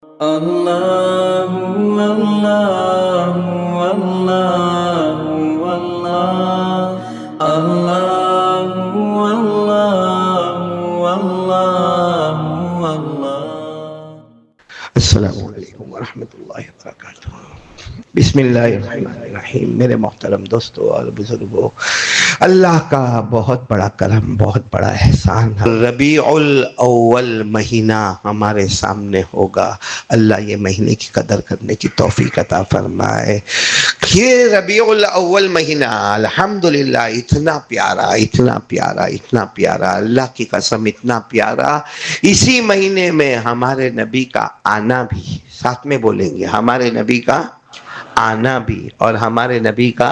اللہ اللہ اللہ اللہ اللہ اللہ اللہ۔ السلام علیکم ورحمۃ اللہ وبرکاتہ۔ بسم اللہ الرحمن الرحیم۔ میرے محترم دوستو اور بزرگوں، اللہ کا بہت بڑا کرم، بہت بڑا احسان ہے۔ ربیع الاول مہینہ ہمارے سامنے ہوگا۔ اللہ یہ مہینے کی قدر کرنے کی توفیق عطا فرمائے۔ یہ ربیع الاول مہینہ الحمدللہ اتنا پیارا، اتنا پیارا، اتنا پیارا، اللہ کی قسم اتنا پیارا۔ اسی مہینے میں ہمارے نبی کا آنا بھی، ساتھ میں بولیں گے، ہمارے نبی کا آنا بھی اور ہمارے نبی کا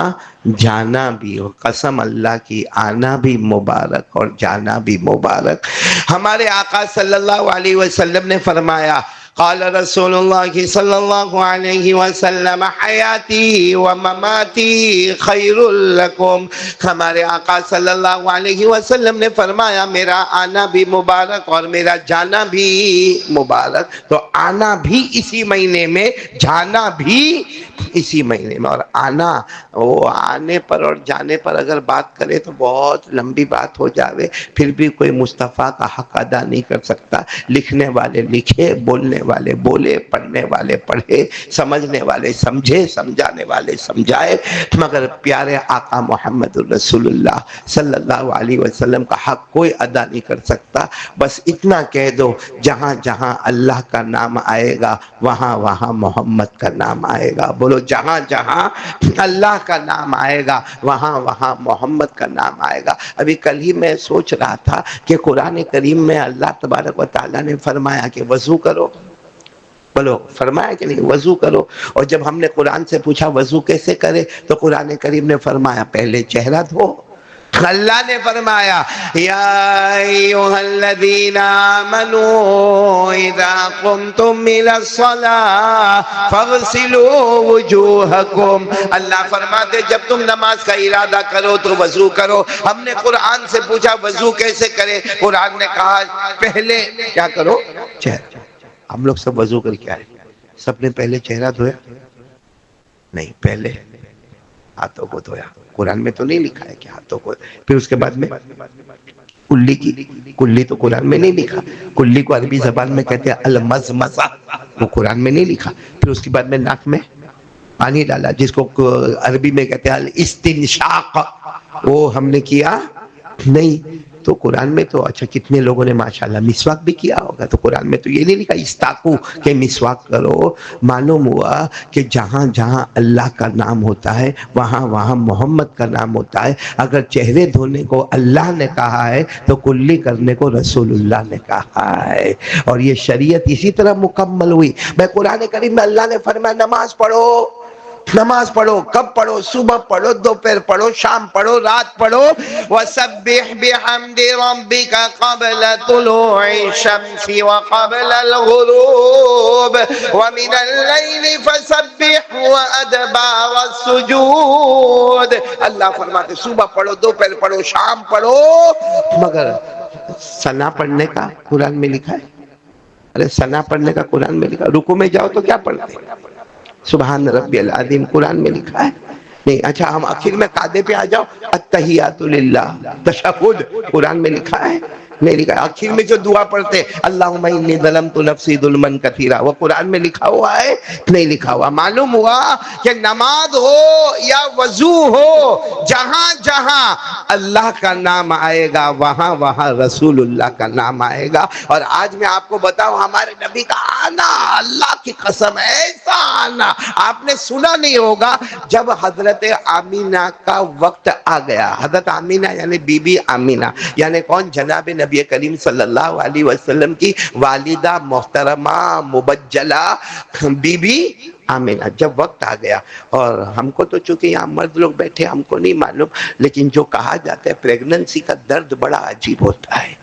جانا بھی، اور قسم اللہ کی، آنا بھی مبارک اور جانا بھی مبارک۔ ہمارے آقا صلی اللہ علیہ وسلم نے فرمایا، قال رسول اللہ صلی اللہ علیہ وسلم حیاتی و مماتی خیر لکم۔ ہمارے آقا صلی اللہ علیہ وسلم نے فرمایا میرا آنا بھی مبارک اور میرا جانا بھی مبارک۔ تو آنا بھی اسی مہینے میں، جانا بھی اسی مہینے میں۔ اور آنا، وہ آنے پر اور جانے پر اگر بات کرے تو بہت لمبی بات ہو جاوے، پھر بھی کوئی مصطفیٰ کا حق ادا نہیں کر سکتا۔ لکھنے والے لکھے، بولنے والے بولے، پڑھنے والے پڑھے، سمجھنے والے سمجھے، سمجھانے والے سمجھائے، مگر پیارے آقا محمد الرسول اللہ صلی اللہ علیہ وسلم کا حق کوئی ادا نہیں کر سکتا۔ بس اتنا کہہ دو، جہاں جہاں اللہ کا نام آئے گا وہاں وہاں محمد کا نام آئے گا۔ بولو، جہاں جہاں اللہ کا نام آئے گا وہاں وہاں محمد کا نام آئے گا۔ ابھی کل ہی میں سوچ رہا تھا کہ قرآن کریم میں اللہ تبارک و تعالیٰ نے فرمایا کہ وضو کرو، بولو فرمایا کہ نہیں، وضو کرو۔ اور جب ہم نے قرآن سے پوچھا وضو کیسے کرے تو قرآن کریم نے فرمایا پہلے چہرہ دھو۔ اللہ نے فرمایا یا ایھا الذین آمنوا اذا قمتم الی الصلاۃ فاغسلوا وجوہکم۔ اللہ فرماتے جب تم نماز کا ارادہ کرو تو وضو کرو۔ ہم نے قرآن سے پوچھا وضو کیسے کرے، قرآن نے کہا پہلے کیا کرو، چہرہ۔ ہم لوگ سب وضو کر کے آئے، سب نے پہلے چہرہ دھویا؟ نہیں، پہلے ہاتھوں کو دھویا۔ قرآن میں تو نہیں لکھا ہے کہ ہاتھوں کو، پھر اس کے بعد میں کلی کی، کلی تو قرآن میں نہیں لکھا، کلی کو عربی زبان میں کہتے ہیں المزمزہ، وہ قرآن میں نہیں لکھا۔ پھر اس کے بعد میں ناک میں پانی ڈالا، جس کو عربی میں کہتے ہیں الاستنشاق، وہ ہم نے کیا نہیں۔ تو قرآن میں تو اچھا کتنے لوگوں نے ماشاءاللہ مسواک بھی کیا ہوگا، تو قرآن میں تو یہ نہیں لکھا استاقو کہ مسواک کرو۔ معلوم ہوا کہ جہاں جہاں اللہ کا نام ہوتا ہے وہاں وہاں محمد کا نام ہوتا ہے۔ اگر چہرے دھونے کو اللہ نے کہا ہے تو کلی کرنے کو رسول اللہ نے کہا ہے، اور یہ شریعت اسی طرح مکمل ہوئی۔ میں قرآن کریم میں اللہ نے فرمایا نماز پڑھو، نماز پڑھو۔ کب پڑھو؟ صبح پڑھو، دوپہر پڑھو، شام پڑھو، رات پڑھو۔ وَسَبِّحْ بِحَمْدِ رَبِّكَ قَبْلَ طُلُوعِ الشَّمْسِ وَقَبْلَ الْغُرُوبِ وَمِنَ اللَّيْلِ فَسَبِّحْ وَأَدْبَارَ السُّجُودِ۔ اللہ فرماتے صبح پڑھو، دوپہر پڑھو، شام پڑھو، مگر ثنا پڑھنے کا قرآن میں لکھا ہے؟ ارے ثنا پڑھنے کا قرآن میں لکھا، رکوع میں جاؤ تو کیا پڑھتے ہیں؟ سبحان ربی العظیم قرآن میں لکھا ہے؟ نہیں۔ اچھا ہم آخر میں قاعدے پہ آ جاؤ، التحیات للہ، تشہد قرآن میں لکھا ہے؟ نہیں لکھا ہے۔ آخر میں جو دعا پڑھتے اللہم انی ظلمت نفسی ظلما کثیرا، وہ قرآن میں لکھا ہوا ہے؟ نہیں لکھا ہوا۔ معلوم ہوا کہ نماز ہو یا وضو ہو، جہاں جہاں اللہ کا نام آئے گا وہاں وہاں رسول اللہ کا نام آئے گا۔ اور آج میں آپ کو بتاؤں ہمارے نبی کا آنا، اللہ کی قسم ایسا آنا آپ نے سنا نہیں ہوگا۔ جب حضرت آمینہ کا وقت آ گیا، حضرت آمینہ یعنی بی بی آمینہ یعنی کون؟ جناب نبی کریم صلی اللہ علیہ وسلم کی والدہ محترمہ مبجلہ بی بی آمینہ۔ جب وقت آ گیا، اور ہم کو تو چونکہ یہاں مرد لوگ بیٹھے ہم کو نہیں معلوم، لیکن جو کہا جاتا ہے پریگننسی کا درد بڑا عجیب ہوتا ہے۔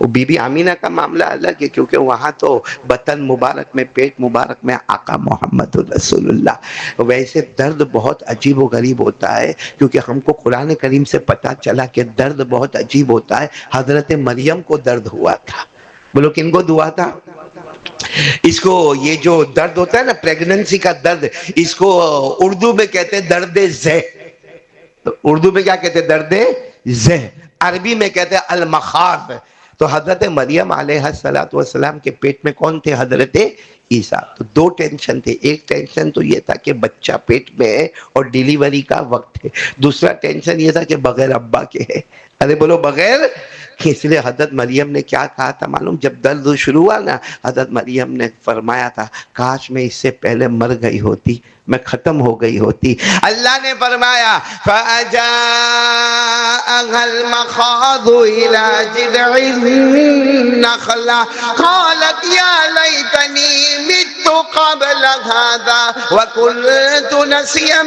وہ بی بی آمینہ کا معاملہ الگ ہے، کیونکہ وہاں تو بطن مبارک میں، پیٹ مبارک میں آقا محمد رسول اللہ۔ ویسے درد بہت عجیب و غریب ہوتا ہے، کیونکہ ہم کو قرآن کریم سے پتا چلا کہ درد بہت عجیب ہوتا ہے۔ حضرت مریم کو درد ہوا تھا، بولو کن کو دعا تھا؟ اس کو یہ جو درد ہوتا ہے نا پریگننسی کا درد، اس کو اردو میں کہتے ہیں درد ذہ. اردو میں کیا کہتے ہیں؟ درد ذہ. عربی میں کہتے ہیں المخاض. تو حضرت مریم علیہ السلام کے پیٹ میں کون تھے؟ حضرت عیسیٰ. تو دو ٹینشن تھے. ایک ٹینشن تو یہ تھا کہ بچہ پیٹ میں ہے اور ڈیلیوری کا وقت ہے. دوسرا ٹینشن یہ تھا کہ بغیر ابا کے ہے. ارے بولو بغیر. اس لیے حضرت مریم نے کیا کہا تھا معلوم؟ جب درد شروع ہوا نا، حضرت مریم نے فرمایا تھا کاش میں اس سے پہلے مر گئی ہوتی، میں ختم ہو گئی ہوتی. اللہ نے فرمایا فَأَجَاءَهَا الْمَخَاضُ إِلَى جِذْعِ النَّخْلَةِ قَالَتْ يَا لَيْتَنِي مِتُّ قَبْلَ هَذَا وَكُنتُ نَسِيًّا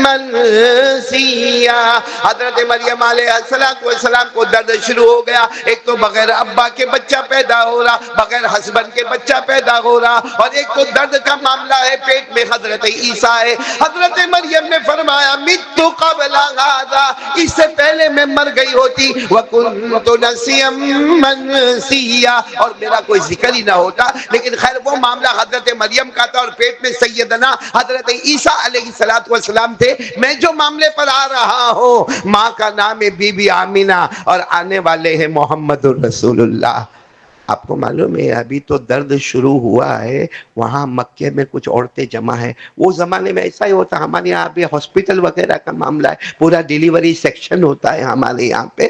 مَنسِيًّا. حضرت مریم علیہ السلام کو درد شروع ہو گیا. ایک تو بغیر ابا کے بچہ پیدا ہو رہا، بغیر ہسبینڈ کے بچہ پیدا ہو رہا، اور ایک تو درد کا معاملہ ہے، پیٹ میں حضرت عیسیٰ ہے. حضرت مریم نے فرمایا مِتُّ قبل هذا، اس سے پہلے میں مر گئی ہوتی. وَكُنْتُ نَسِيًّا مَنسِيًّا، اور میرا کوئی ذکر ہی نہ ہوتا. لیکن خیر وہ معاملہ حضرت مریم کا تھا اور پیٹ میں سیدنا حضرت عیسیٰ علیہ السلام تھے. میں جو معاملے پر آ رہا ہوں، ماں کا نام ہے بی بی آمینہ اور آنے والے ہیں محمد الرسول اللہ. آپ کو معلوم ہے ابھی تو درد شروع ہوا ہے، وہاں مکے میں کچھ عورتیں جمع ہیں. وہ زمانے میں ایسا ہی ہوتا، ہمارے یہاں ابھی ہاسپٹل وغیرہ کا معاملہ ہے، پورا ڈیلیوری سیکشن ہوتا ہے ہمارے یہاں پہ.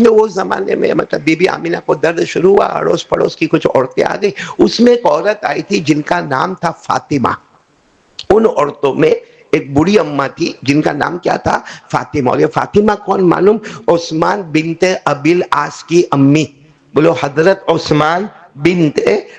وہ زمانے میں مطلب بی بی آمینہ کو درد شروع ہوا، اڑوس پڑوس کی کچھ عورتیں آ گئی. اس میں ایک عورت آئی تھی جن کا نام تھا فاطمہ. ان عورتوں میں ایک بڑی اماں تھی جن کا نام کیا تھا؟ فاطمہ. اور یہ فاطمہ کون معلوم؟ عثمان بنت ابی العاص کی امی. بولو حضرت عثمان بنت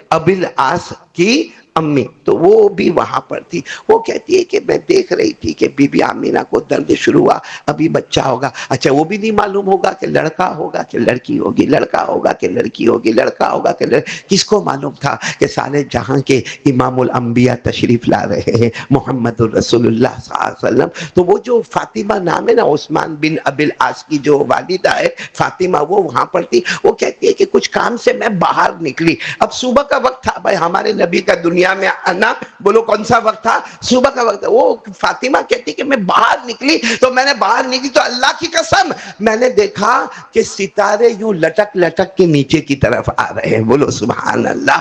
ابی العاص کی امی. تو وہ بھی وہاں پر تھی. وہ کہتی ہے کہ میں دیکھ رہی تھی کہ بی بی آمینہ کو درد شروع ہوا، ابھی بچہ ہوگا. اچھا وہ بھی نہیں معلوم ہوگا کہ لڑکا ہوگا کہ لڑکی ہوگی، لڑکا ہوگا کہ لڑکی ہوگی، لڑکا ہوگا کہ کس کو معلوم تھا کہ سارے جہاں کے امام الانبیاء تشریف لا رہے ہیں محمد الرسول اللہ صلی اللہ علیہ وسلم. تو وہ جو فاطمہ نام ہے نا، عثمان بن ابی العاص کی جو والدہ ہے فاطمہ، وہ وہاں پر تھی. وہ کہتی ہے کہ کچھ کام سے میں باہر نکلی. اب صبح کا وقت تھا بھائی، ہمارے نبی کا دنیا میں آنا، بولو کون سا وقت تھا؟ صبح کا وقت. وہ فاطمہ کہتی کہ میں باہر نکلی تو میں نے باہر نکلی تو اللہ کی قسم میں نے دیکھا کہ ستارے یوں لٹک لٹک کے نیچے کی طرف آ رہے ہیں. بولو سبحان اللہ.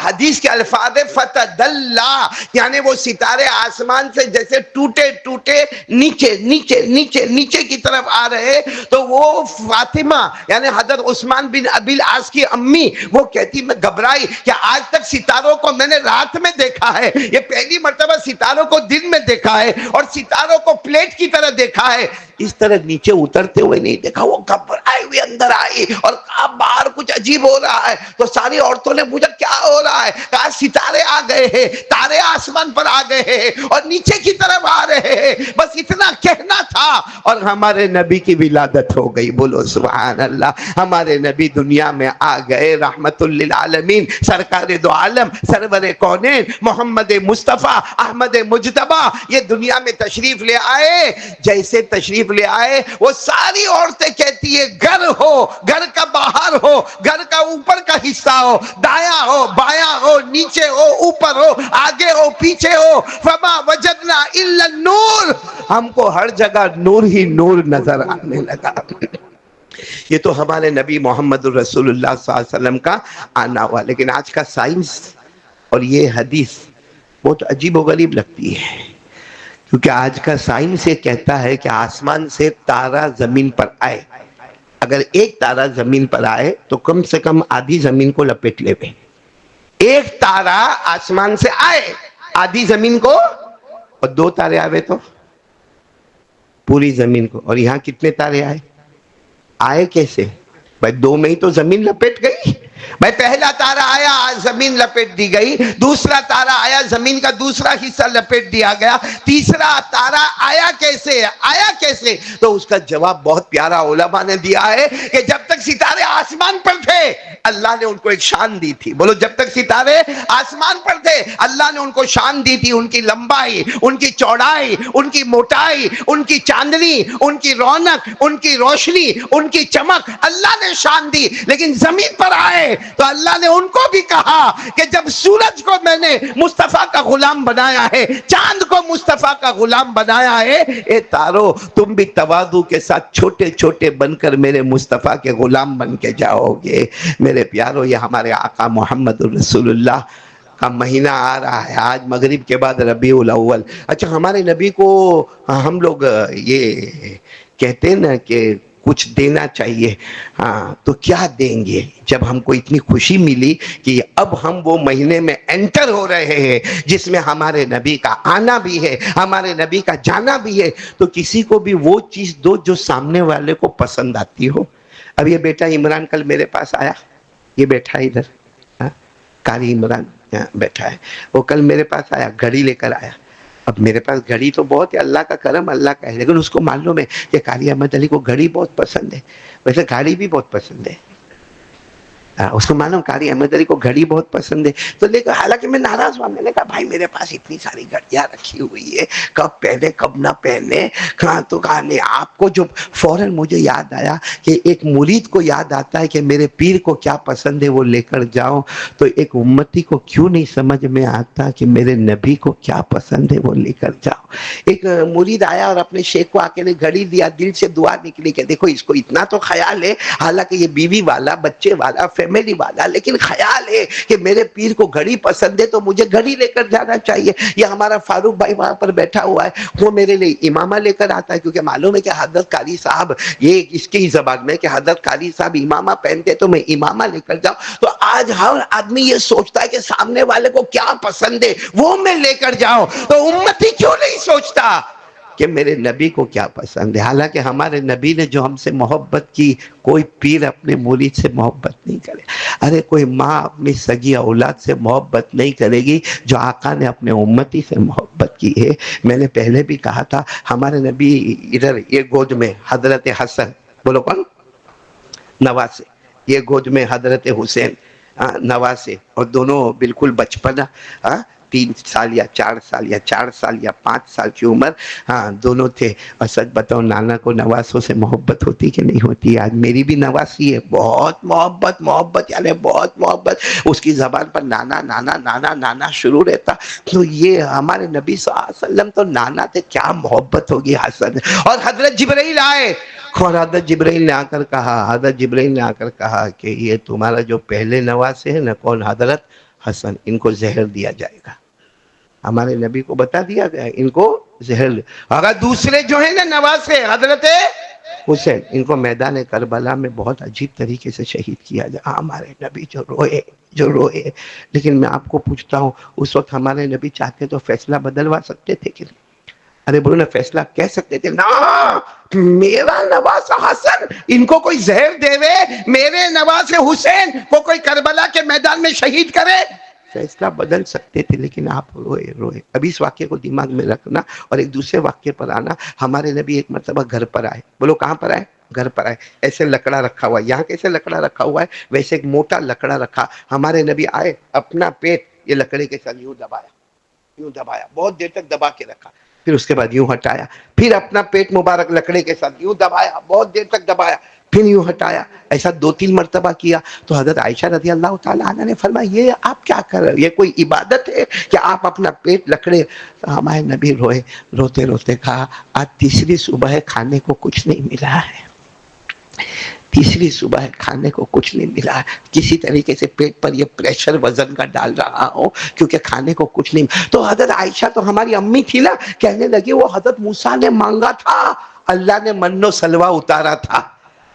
حدیث کے الفاظ فتدلا، یعنی وہ ستارے آسمان سے جیسے ٹوٹے ٹوٹے نیچے نیچے نیچے نیچے کی طرف آ رہے. تو وہ فاطمہ یعنی حضرت عثمان بن ابی العاص کی امی، وہ کہتی میں گھبرائی کہ آج تک ستاروں کو میں نے رات میں دیکھا ہے، یہ پہلی مرتبہ ستاروں کو دن میں دیکھا ہے اور ستاروں کو پلیٹ کی طرح دیکھا ہے، اس طرح نیچے اترتے ہوئے نہیں دیکھا. وہ گھبرائی ہوئی اندر آئی اور کہا باہر کچھ عجیب ہو رہا ہے. تو ساری عورتوں نے پوچھا کیا ہو رہا ہے؟ کہا ستارے آ گئے ہیں، تارے آسمان پر آ گئے ہیں اور نیچے کی طرف آ رہے ہیں. بس اتنا کہنا تھا اور ہمارے نبی کی ولادت ہو گئی. بولو سبحان اللہ. ہمارے نبی دنیا میں آ گئے رحمت للعالمین، سرکار دو عالم، سرور کونین محمد مصطفیٰ احمد مجتبیٰ یہ دنیا میں تشریف لے آئے. جیسے تشریف لے آئے وہ ساری عورتیں کہتی ہے گھر ہو، گھر کا باہر ہو، گھر کا اوپر کا حصہ ہو، دایاں ہو بایاں ہو، نیچے ہو اوپر ہو، آگے ہو پیچھے ہو، فما وجدنا الا النور، ہم کو ہر جگہ نور ہی نور نظر آنے لگا. یہ تو ہمارے نبی محمد الرسول اللہ صلی اللہ علیہ وسلم کا آنا ہوا. لیکن آج کا سائنس اور یہ حدیث بہت عجیب و غریب لگتی ہے، کیونکہ آج کا سائنس یہ کہتا ہے کہ آسمان سے تارا زمین پر آئے، اگر ایک تارا زمین پر آئے تو کم سے کم آدھی زمین کو لپیٹ لے. ایک تارا آسمان سے آئے آدھی زمین کو، اور دو تارے آئے تو پوری زمین کو. اور یہاں کتنے تارے آئے کیسے بھائی؟ دو میں ہی تو زمین لپیٹ گئی بھائی. پہلا تارا آیا زمین لپیٹ دی گئی، دوسرا تارا آیا زمین کا دوسرا حصہ لپیٹ دیا گیا، تیسرا تارا آیا کیسے؟ آیا کیسے؟ تو اس کا جواب بہت پیارا علماء نے دیا ہے کہ جب تک ستارے آسمان پر تھے اللہ نے ان کو ایک شان دی تھی. بولو جب تک ستارے آسمان پر تھے اللہ نے ان کو شان دی تھی. ان کی لمبائی، ان کی چوڑائی، ان کی موٹائی، ان کی چاندنی، ان کی رونق، ان کی روشنی، ان کی چمک اللہ نے شان دی. لیکن زمین پر آئے ہے تو اللہ نے ان کو بھی کہا کہ جب سورج کو میں نے مصطفیٰ کا غلام بنایا ہے، چاند کو مصطفیٰ کا غلام بنایا ہے، اے تارو تم بھی تواضع کے ساتھ چھوٹے چھوٹے بن کر میرے مصطفیٰ کے غلام بن کے جاؤ گے۔ میرے پیارو، یہ ہمارے آقا محمد الرسول اللہ کا مہینہ آ رہا ہے، آج مغرب کے بعد ربیع الاول۔ اچھا، ہمارے نبی کو ہم لوگ یہ کہتے ہیں نا کہ کچھ دینا چاہیے، ہاں تو کیا دیں گے؟ جب ہم کو اتنی خوشی ملی کہ اب ہم وہ مہینے میں انٹر ہو رہے ہیں جس میں ہمارے نبی کا آنا بھی ہے، ہمارے نبی کا جانا بھی ہے، تو کسی کو بھی وہ چیز دو جو سامنے والے کو پسند آتی ہو۔ اب یہ بیٹا عمران کل میرے پاس آیا، یہ بیٹھا ادھر، ہاں، قاری عمران یہاں بیٹھا ہے، وہ کل میرے پاس آیا، گھڑی لے کر آیا۔ اب میرے پاس گھڑی تو بہت ہے، اللہ کا کرم، اللہ کا ہے، لیکن اس کو معلوم ہے کہ قاری احمد علی کو گھڑی بہت پسند ہے، ویسے گاڑی بھی بہت پسند ہے، اس کو معلوم قاری احمد علی کو گھڑی بہت پسند ہے، تو لیکن حالانکہ میں ناراض ہوا، میں نے کہا بھائی میرے پاس اتنی ساری گھڑیاں رکھی ہوئی ہے، کب پہنے کب نہ پہنے، کہاں تو کہاں نہیں۔ آپ کو جو فوراً مجھے یاد آیا کہ ایک مرید کو یاد آتا ہے کہ میرے پیر کو کیا پسند ہے وہ لے کر جاؤ، تو ایک امتی کو کیوں نہیں سمجھ میں آتا کہ میرے نبی کو کیا پسند ہے وہ لے کر جاؤ۔ ایک مرید آیا اور اپنے شیخ کو اکیلے گھڑی دیا، دل سے دعا نکلی کہ دیکھو اس کو اتنا تو خیال ہے، حالانکہ یہ بیوی والا، بچے والا، فیملی والا، لیکن خیال ہے کہ میرے پیر کو گھڑی پسند ہے تو مجھے گھڑی لے کر جانا چاہیے۔ یہ ہمارا فاروق بھائی وہاں پر بیٹھا ہوا ہے، وہ میرے لیے امامہ لے کر آتا ہے، کیونکہ معلوم ہے کہ حضرت قاری صاحب، یہ اس کی زبان میں کہ حضرت قاری صاحب امامہ پہنتے تو میں امامہ لے کر جاؤں۔ تو آج ہر آدمی یہ سوچتا ہے کہ سامنے والے کو کیا پسند ہے وہ میں لے کر جاؤں، تو امتی کیوں نہیں سوچتا کہ میرے نبی کو کیا پسند ہے؟ حالانکہ ہمارے نبی نے جو ہم سے محبت کی، کوئی پیر اپنے مرید سے محبت نہیں کرے، ارے کوئی ماں اپنی سگی اولاد سے محبت نہیں کرے گی جو آقا نے اپنے امتی سے محبت کی ہے۔ میں نے پہلے بھی کہا تھا، ہمارے نبی ادھر یہ گود میں حضرت حسن، بولو کون؟ نواسے، یہ گود میں حضرت حسین نواسے، اور دونوں بالکل بچپنا، 3 سال یا 4 سال یا 4 سال یا 5 سال کی عمر، ہاں دونوں تھے۔ اور سچ بتاؤ، نانا کو نواسوں سے محبت ہوتی کہ نہیں ہوتی؟ آج میری بھی نواسی ہے، بہت محبت، محبت یعنی بہت محبت، اس کی زبان پر نانا نانا نانا نانا شروع رہتا۔ تو یہ ہمارے نبی صلی اللہ علیہ وسلم تو نانا تھے، کیا محبت ہوگی حسن۔ اور حضرت جبرائیل آئے، اور حضرت جبرائیل نے آ کر کہا، حضرت جبرائیل نے آ کر کہا کہ یہ تمہارا جو پہلے نواسے ہیں نا، کون؟ حضرت حسن، ان کو زہر دیا جائے گا۔ ہمارے نبی کو بتا دیا گیا ان کو زہر، اگر دوسرے جو ہیں نا نواسے حضرت حسین، ان کو میدان کربلا میں بہت عجیب طریقے سے شہید کیا جائے۔ ہمارے نبی جو روئے، لیکن میں آپ کو پوچھتا ہوں، اس وقت ہمارے نبی چاہتے تو فیصلہ بدلوا سکتے تھے کہ نہیں؟ ارے بولو نا، فیصلہ کہہ سکتے تھے نا، میرا نواسہ حسن ان کو کوئی زہر دے وے، میرے نواسے حسین کو کوئی کربلا کے میدان میں شہید کرے، فیصلہ بدل سکتے تھے، لیکن آپ روئے۔ ابھی اس واقعے کو دماغ میں رکھنا اور ایک دوسرے واقعے پر آنا۔ ہمارے نبی ایک مرتبہ گھر پر آئے، بولو کہاں پر آئے؟ گھر پر آئے، ایسے لکڑا رکھا ہوا ہے، یہاں کیسے لکڑا رکھا ہوا ہے ویسے ایک موٹا لکڑا رکھا، ہمارے نبی آئے، اپنا پیٹ یہ لکڑے کے ساتھ یوں دبایا، بہت دیر تک دبا کے رکھا، پھر اس کے بعد یوں ہٹایا، پھر اپنا پیٹ مبارک لکڑے کے ساتھ یوں دبایا، بہت دیر تک دبایا، پھر یوں ہٹایا، ایسا 2-3 مرتبہ کیا۔ تو حضرت عائشہ رضی اللہ تعالیٰ عنہ نے فرمایا، یہ آپ کیا کر رہے ہو؟ یہ کوئی عبادت ہے کہ آپ اپنا پیٹ لکڑے؟ ہمارے نبی روتے روتے کہا، آج تیسری صبح ہے، کھانے کو کچھ نہیں ملا ہے، تیسری صبح ہے، کھانے کو کچھ نہیں ملا ہے، کسی طریقے سے پیٹ پر یہ پریشر وزن کا ڈال رہا ہوں کیونکہ کھانے کو کچھ نہیں۔ تو حضرت عائشہ تو ہماری امی تھی نا، کہنے لگی وہ حضرت موسیٰ نے مانگا تھا، اللہ نے من و سلوہ اتارا تھا،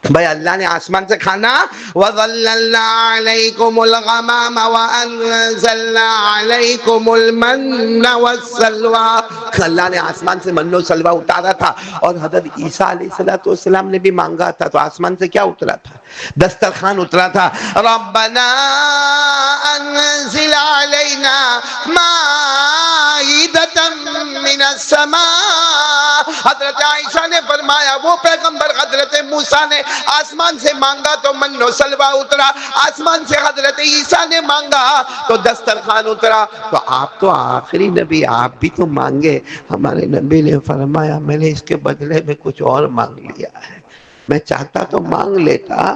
بھائی اللہ نے آسمان سے کھانا، وَظَلَّلْنَا عَلَيْكُمُ الْغَمَامَ وَأَنزَلْنَا عَلَيْكُمُ الْمَنَّ وَالسَّلْوَىٰ، اللہ نے آسمان سے من و سلوہ اتارا تھا۔ اور حضرت عیسیٰ علیہ السلام نے بھی مانگا تھا، تو آسمان سے کیا اترا تھا؟ دسترخوان اترا تھا، رَبَّنَا أَنزِلْ عَلَيْنَا مَائِدَةً مِّنَ السَّمَاءِ، حضرت عائشہ نے فرمایا وہ پیغمبر حضرت موسیٰ نے آسمان سے مانگا تو من و سلوہ اترا، آسمان سے حضرت عیسیٰ نے مانگا تو دسترخوان اترا، تو آپ تو آخری نبی، آپ بھی تو مانگے۔ ہمارے نبی نے فرمایا میں نے اس کے بدلے میں کچھ اور مانگ لیا ہے، میں چاہتا تو مانگ لیتا،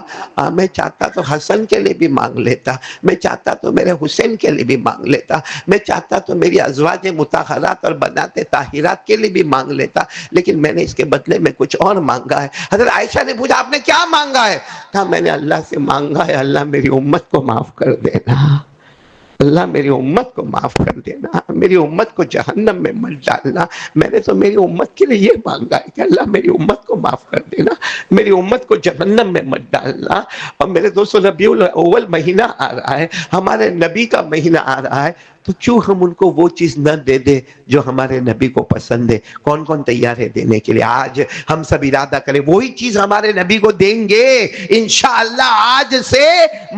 میں چاہتا تو حسن کے لیے بھی مانگ لیتا، میں چاہتا تو میرے حسین کے لیے بھی مانگ لیتا، میں چاہتا تو میری ازواج مطہرات اور بنات طاہرات کے لیے بھی مانگ لیتا، لیکن میں نے اس کے بدلے میں کچھ اور مانگا ہے۔ حضرت عائشہ نے پوچھا آپ نے کیا مانگا ہے؟ کہا میں نے اللہ سے مانگا ہے اللہ میری امت کو معاف کر دینا، اللہ میری امت کو معاف کر دینا، میری امت کو جہنم میں مت ڈالنا۔ میں نے تو میری امت کے لیے یہ مانگا ہے کہ اللہ میری امت کو معاف کر دینا، میری امت کو جہنم میں مت ڈالنا۔ اور میرے دوستو ربیع الاول مہینہ آ رہا ہے، ہمارے نبی کا مہینہ آ رہا ہے، تو کیوں ہم ان کو وہ چیز نہ دے دے جو ہمارے نبی کو پسند ہے؟ کون کون تیار ہے دینے کے لیے؟ آج ہم سب ارادہ کریں وہی چیز ہمارے نبی کو دیں گے انشاءاللہ، آج سے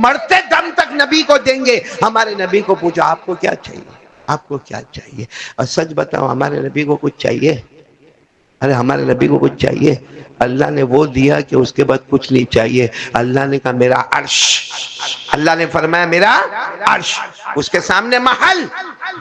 مرتے دم تک نبی کو دیں گے۔ ہمارے نبی کو پوچھا آپ کو کیا چاہیے، آپ کو کیا چاہیے؟ اور سچ بتاؤ ہمارے نبی کو کچھ چاہیے؟ ارے ہمارے نبی کو کچھ چاہیے؟ اللہ نے وہ دیا کہ اس کے بعد کچھ نہیں چاہیے۔ اللہ نے کہا میرا عرش، اللہ نے فرمایا میرا عرش، اس کے سامنے محل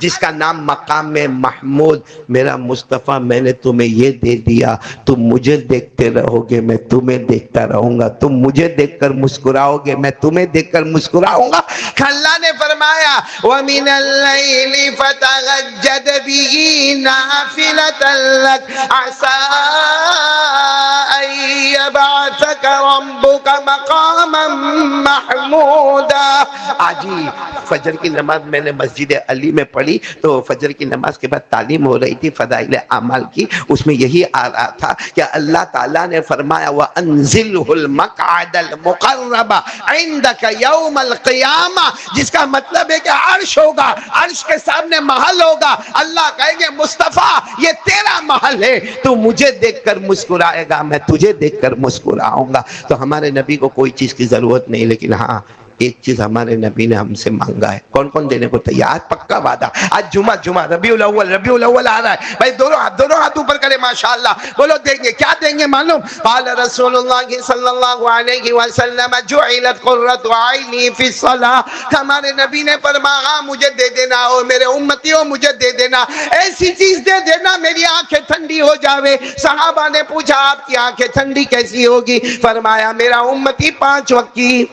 جس کا نام مقام محمود، میرا مصطفیٰ میں نے تمہیں یہ دے دیا، تم مجھے دیکھتے رہو گے میں تمہیں دیکھتا رہوں گا، تم مجھے دیکھ کر مسکراؤ گے میں تمہیں دیکھ کر مسکراؤں گا۔ اللہ نے فرمایا وَمِنَ اللَّيْلِ فَتَهَجَّدْ بِهِ نَافِلَةً لَكَ عَسَىٰ أَن يَبْعَثَكَ رَبُّكَ مَقَامًا مَحْمُودًا۔ آج ہی فجر کی نماز میں نے مسجد علی میں پڑھی تو فجر کی نماز کے بعد تعلیم ہو رہی تھی فضائل اعمال کی، اس میں یہی آ رہا تھا کہ اللہ تعالیٰ نے فرمایا وَأَنزِلْهُ الْمَقْعَدَ الْمُقَرَّبَ عِنْدَكَ يَوْمَ الْقِيَامَةِ، جس کا مطلب ہے کہ عرش ہوگا، عرش کے سامنے محل ہوگا، اللہ کہیں گے مصطفیٰ یہ تیرا محل ہے، تو مجھے دیکھ کر مسکرائے گا میں تجھے دیکھ کر مسکراؤں گا۔ تو ہمارے نبی کو کوئی چیز کی ضرورت نہیں، لیکن ہاں ایک چیز ہمارے نبی نے ہم سے مانگا ہے۔ کون کون دینے کو تیار؟ آج پکا وعدہ، آج جمعہ ربیع الاول آ رہا ہے بھائی، دونوں ہاتھ اوپر کرے ماشاءاللہ، بولو دیں گے کیا دیں گے معلوم؟ قال رسول اللہ صلی اللہ علیہ وسلم جعلت قرۃ عینی فی الصلاۃ، ہمارے نبی نے فرمایا مجھے دے دینا اور میرے امتیوں مجھے دے دینا، ایسی چیز دے دینا میری آنکھیں ٹھنڈی ہو جاوے۔ صحابہ نے پوچھا آپ کی آنکھیں ٹھنڈی کیسی ہوگی؟ فرمایا میرا امتی 5 وقت کی